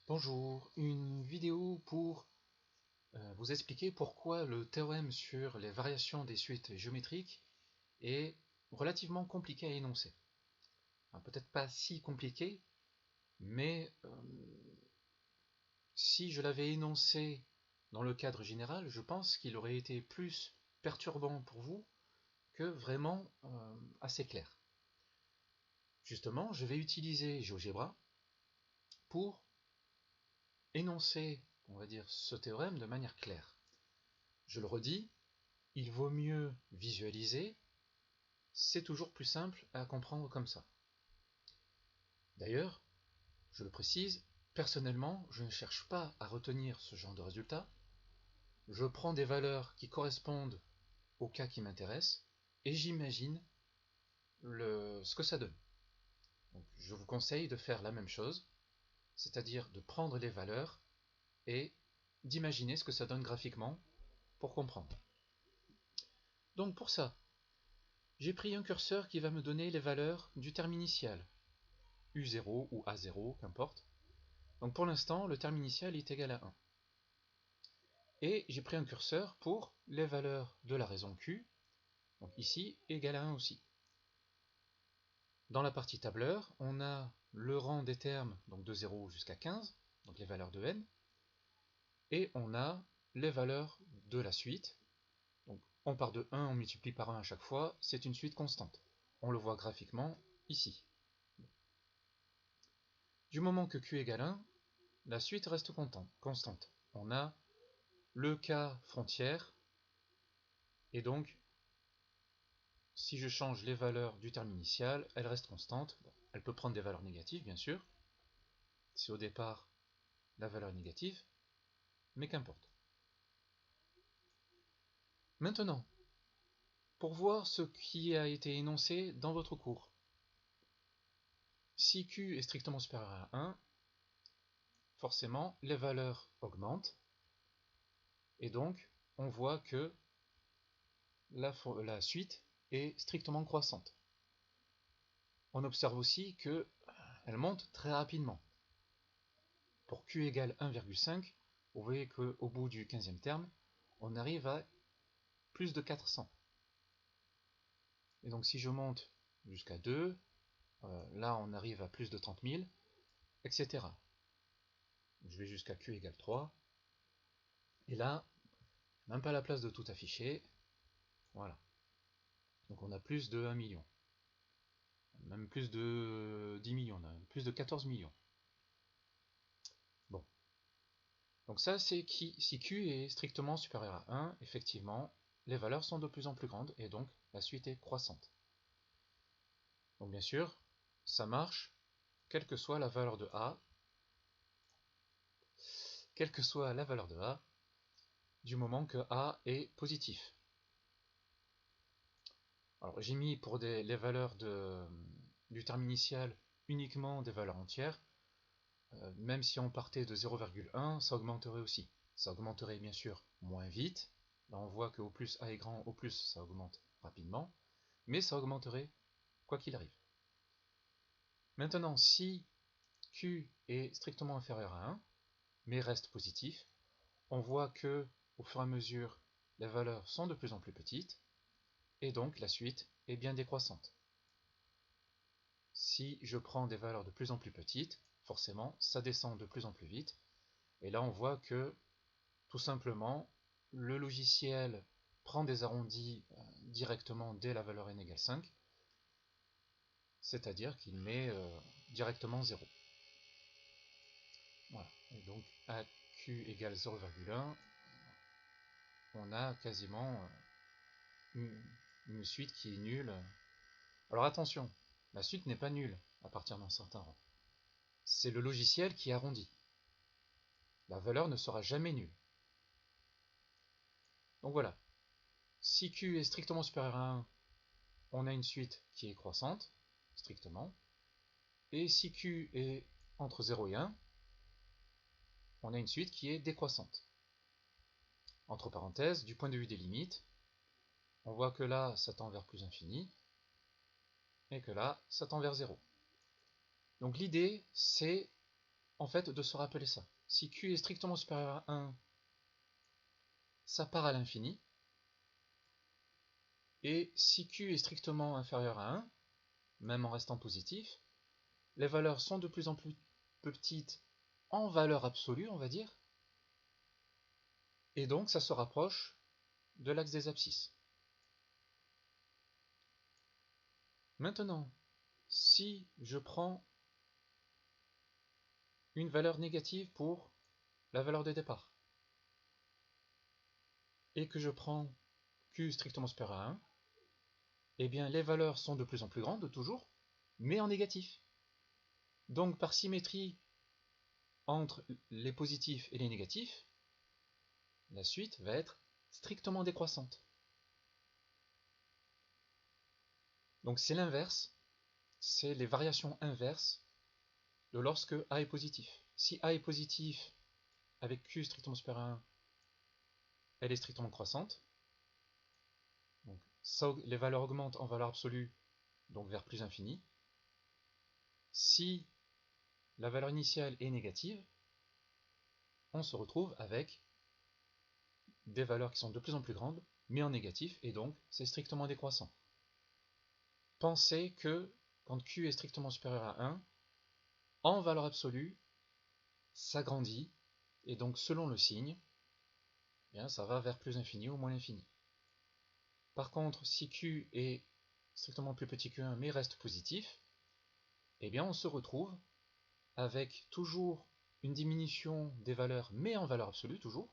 Bonjour, une vidéo pour vous expliquer pourquoi le théorème sur les variations des suites géométriques est relativement compliqué à énoncer. Peut-être pas si compliqué, mais si je l'avais énoncé dans le cadre général, je pense qu'il aurait été plus perturbant pour vous que vraiment assez clair. Justement, je vais utiliser GeoGebra pour énoncer, on va dire, ce théorème de manière claire. Je le redis, il vaut mieux visualiser, c'est toujours plus simple à comprendre comme ça. D'ailleurs, je le précise, personnellement, je ne cherche pas à retenir ce genre de résultat. Je prends des valeurs qui correspondent au cas qui m'intéresse et j'imagine ce que ça donne. Donc, je vous conseille de faire la même chose, c'est-à-dire de prendre les valeurs et d'imaginer ce que ça donne graphiquement pour comprendre. Donc pour ça, j'ai pris un curseur qui va me donner les valeurs du terme initial, U0 ou A0, qu'importe. Donc pour l'instant, le terme initial est égal à 1. Et j'ai pris un curseur pour les valeurs de la raison Q, donc ici, égal à 1 aussi. Dans la partie tableur, on a le rang des termes, donc de 0 jusqu'à 15, donc les valeurs de n, et on a les valeurs de la suite. Donc on part de 1, on multiplie par 1 à chaque fois, c'est une suite constante. On le voit graphiquement ici. Du moment que Q égale 1, la suite reste constante. On a le cas frontière, et donc si je change les valeurs du terme initial, elle reste constante. Elle peut prendre des valeurs négatives, bien sûr, si au départ la valeur est négative, mais qu'importe. Maintenant, pour voir ce qui a été énoncé dans votre cours, si Q est strictement supérieur à 1, forcément les valeurs augmentent, et donc on voit que la suite est strictement croissante. On observe aussi qu'elle monte très rapidement. Pour Q égale 1,5, vous voyez qu'au bout du 15e terme, on arrive à plus de 400. Et donc si je monte jusqu'à 2, là on arrive à plus de 30 000, etc. Je vais jusqu'à Q égale 3. Et là, même pas la place de tout afficher. Voilà. Donc on a plus de 1 million. Même plus de 10 millions, plus de 14 millions. Bon. Donc ça, c'est si Q est strictement supérieur à 1, effectivement, les valeurs sont de plus en plus grandes, et donc la suite est croissante. Donc bien sûr, ça marche, quelle que soit la valeur de A, du moment que A est positif. Alors j'ai mis pour les valeurs du terme initial uniquement des valeurs entières. Même si on partait de 0,1, ça augmenterait aussi. Ça augmenterait bien sûr moins vite. Là on voit qu'au plus A est grand, au plus ça augmente rapidement. Mais ça augmenterait quoi qu'il arrive. Maintenant, si Q est strictement inférieur à 1, mais reste positif, on voit que au fur et à mesure, les valeurs sont de plus en plus petites, et donc la suite est bien décroissante. Si je prends des valeurs de plus en plus petites, forcément, ça descend de plus en plus vite, et là on voit que, tout simplement, le logiciel prend des arrondis directement dès la valeur n égale 5, c'est-à-dire qu'il met directement 0. Voilà, et donc à Q égale 0,1, on a quasiment une suite qui est nulle. Alors attention, la suite n'est pas nulle à partir d'un certain rang. C'est le logiciel qui arrondit. La valeur ne sera jamais nulle. Donc voilà, si Q est strictement supérieur à 1, on a une suite qui est croissante, strictement. Et si Q est entre 0 et 1, on a une suite qui est décroissante. Entre parenthèses, du point de vue des limites, on voit que là, ça tend vers plus infini, et que là, ça tend vers 0. Donc l'idée, c'est en fait de se rappeler ça. Si Q est strictement supérieur à 1, ça part à l'infini. Et si Q est strictement inférieur à 1, même en restant positif, les valeurs sont de plus en plus petites en valeur absolue, on va dire, et donc ça se rapproche de l'axe des abscisses. Maintenant, si je prends une valeur négative pour la valeur de départ, et que je prends Q strictement supérieur à 1, eh bien les valeurs sont de plus en plus grandes, toujours, mais en négatif. Donc par symétrie entre les positifs et les négatifs, la suite va être strictement décroissante. Donc c'est l'inverse, c'est les variations inverses de lorsque A est positif. Si A est positif avec Q strictement supérieur à 1, elle est strictement croissante. Donc les valeurs augmentent en valeur absolue, donc vers plus infini. Si la valeur initiale est négative, on se retrouve avec des valeurs qui sont de plus en plus grandes, mais en négatif, et donc c'est strictement décroissant. Pensez que quand Q est strictement supérieur à 1, en valeur absolue, ça grandit, et donc selon le signe, eh bien, ça va vers plus infini ou moins l'infini. Par contre, si Q est strictement plus petit que 1 mais reste positif, eh bien on se retrouve avec toujours une diminution des valeurs mais en valeur absolue toujours,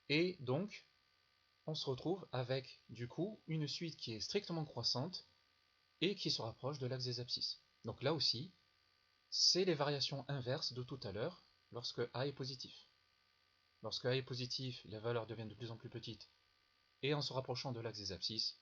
et donc on se retrouve avec du coup une suite qui est strictement croissante et qui se rapproche de l'axe des abscisses. Donc là aussi, c'est les variations inverses de tout à l'heure lorsque A est positif. Lorsque A est positif, les valeurs deviennent de plus en plus petites, et en se rapprochant de l'axe des abscisses,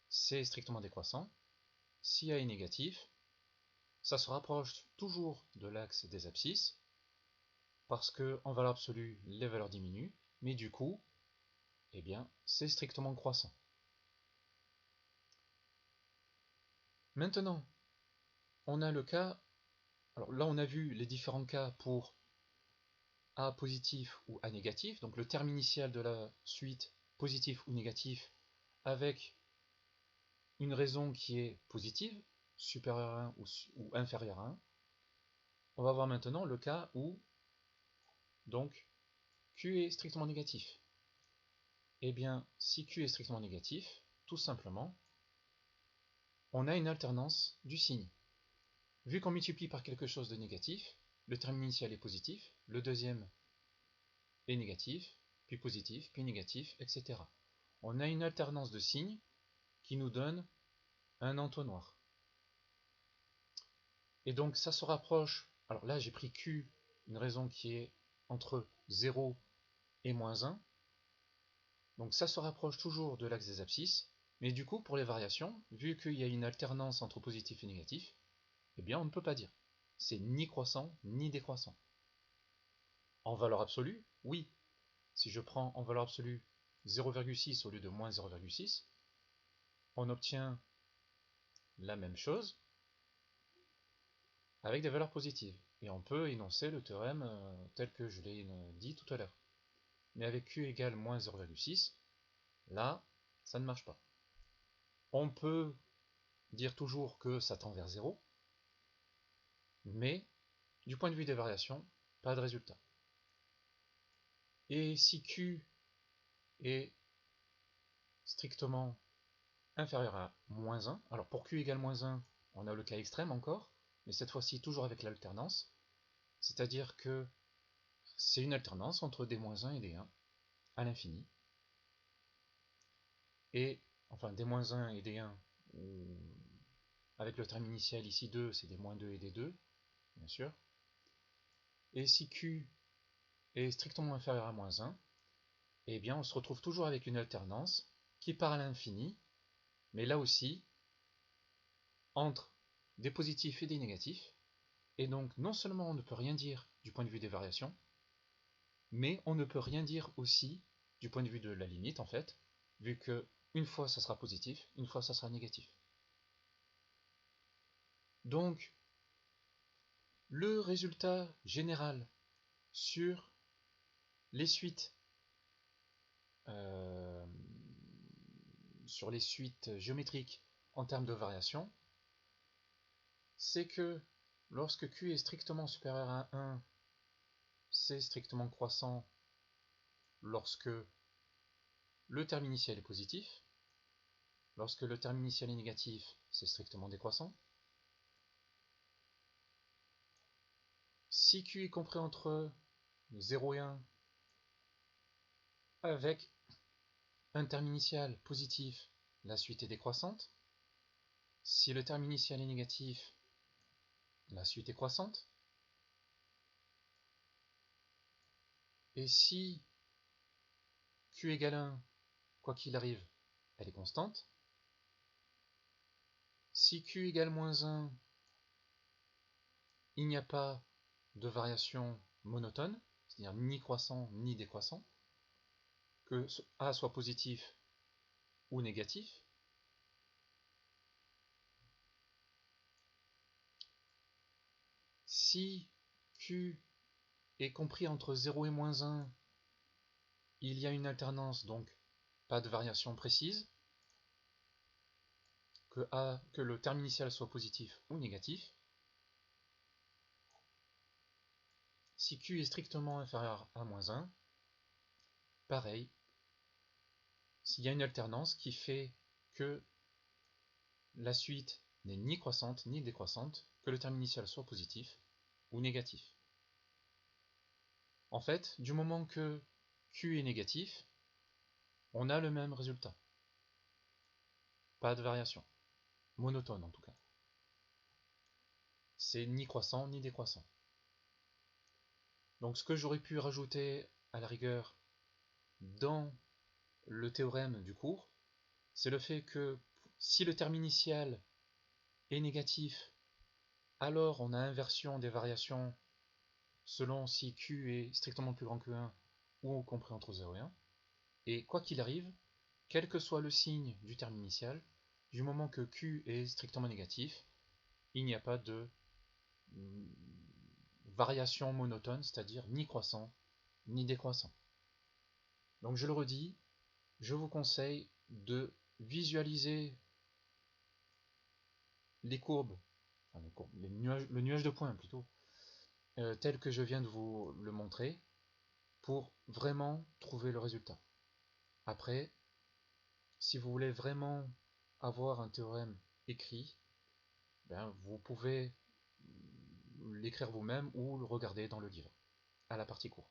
c'est strictement décroissant. Si A est négatif, ça se rapproche toujours de l'axe des abscisses, parce que en valeur absolue, les valeurs diminuent, mais du coup, eh bien, c'est strictement croissant. Maintenant, on a le cas, alors là on a vu les différents cas pour A positif ou A négatif, donc le terme initial de la suite positif ou négatif avec une raison qui est positive, supérieure à 1 ou inférieure à 1. On va voir maintenant le cas où donc Q est strictement négatif. Eh bien, si Q est strictement négatif, tout simplement, on a une alternance du signe. Vu qu'on multiplie par quelque chose de négatif, le terme initial est positif, le deuxième est négatif, puis positif, puis négatif, etc. On a une alternance de signes qui nous donne un entonnoir. Et donc ça se rapproche, alors là j'ai pris Q, une raison qui est entre 0 et moins 1, donc ça se rapproche toujours de l'axe des abscisses, mais du coup pour les variations, vu qu'il y a une alternance entre positif et négatif, eh bien on ne peut pas dire. C'est ni croissant ni décroissant. En valeur absolue, oui. Si je prends en valeur absolue 0,6 au lieu de moins 0,6, on obtient la même chose avec des valeurs positives. Et on peut énoncer le théorème tel que je l'ai dit tout à l'heure. Mais avec Q égale moins 0,6, là, ça ne marche pas. On peut dire toujours que ça tend vers 0, mais du point de vue des variations, pas de résultat. Et si Q est strictement inférieur à moins 1, alors pour Q égale moins 1, on a le cas extrême encore, mais cette fois-ci toujours avec l'alternance, c'est-à-dire que c'est une alternance entre des moins 1 et des 1 à l'infini. Et, enfin, des moins 1 et des 1, avec le terme initial ici 2, c'est des moins 2 et des 2, bien sûr. Et si Q est strictement inférieur à moins 1, eh bien on se retrouve toujours avec une alternance qui part à l'infini, mais là aussi, entre des positifs et des négatifs, et donc non seulement on ne peut rien dire du point de vue des variations, mais on ne peut rien dire aussi du point de vue de la limite en fait, vu que une fois ça sera positif, une fois ça sera négatif. Donc le résultat général sur les suites géométriques en termes de variation, c'est que lorsque Q est strictement supérieur à 1, c'est strictement croissant lorsque le terme initial est positif. Lorsque le terme initial est négatif, c'est strictement décroissant. Si Q est compris entre 0 et 1, avec un terme initial positif, la suite est décroissante. Si le terme initial est négatif, la suite est croissante. Et si Q égale 1, quoi qu'il arrive, elle est constante. Si Q égale moins 1, il n'y a pas de variation monotone, c'est-à-dire ni croissant ni décroissant, que A soit positif ou négatif. Si Q est compris entre 0 et moins 1, il y a une alternance, donc pas de variation précise, que le terme initial soit positif ou négatif. Si Q est strictement inférieur à moins 1, pareil, s'il y a une alternance qui fait que la suite n'est ni croissante ni décroissante, que le terme initial soit positif ou négatif. En fait, du moment que Q est négatif, on a le même résultat. Pas de variation. Monotone en tout cas. C'est ni croissant ni décroissant. Donc ce que j'aurais pu rajouter à la rigueur dans le théorème du cours, c'est le fait que si le terme initial est négatif, alors on a inversion des variations selon si Q est strictement plus grand que 1 ou compris entre 0 et 1. Et quoi qu'il arrive, quel que soit le signe du terme initial, du moment que Q est strictement négatif, il n'y a pas de variation monotone, c'est-à-dire ni croissant ni décroissant. Donc je le redis, je vous conseille de visualiser les courbes, le nuage de points plutôt, tel que je viens de vous le montrer, pour vraiment trouver le résultat. Après, si vous voulez vraiment avoir un théorème écrit, vous pouvez l'écrire vous-même ou le regarder dans le livre, à la partie cours.